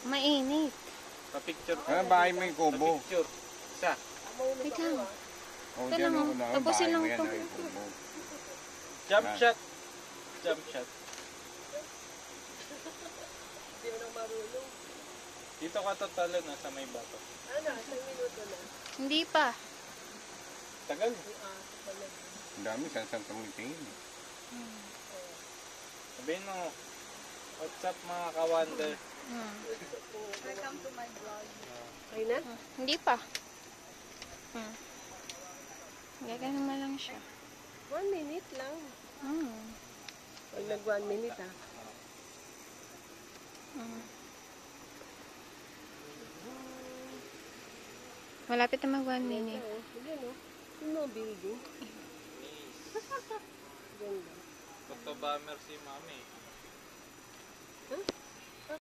Mainit. Pa-picture. Ah, bahay mo yung kubo. Pa-picture. Isa. Wait lang. O, Ito dyan lang, ako na. tapusin Bahay lang mo yan, to. ay, kubo. Jump Ah. shot. Jump shot. Hindi mo na marunong. Dito ka tatalo na sa may bato. Ano, 10 minuto na. Hindi pa. Tagal. Pala. Ang dami, saan tumitingin. Sabihin mo, what's up mga ka-wonder? Welcome to my vlog. Ay na? Hindi pa. Gagano mo lang siya. 1 minute lang. Pag nag 1 minute ah. Malapit na mag 1 minute. Hindi no? Ano building? Nice. Ganda. Photobomber si mami.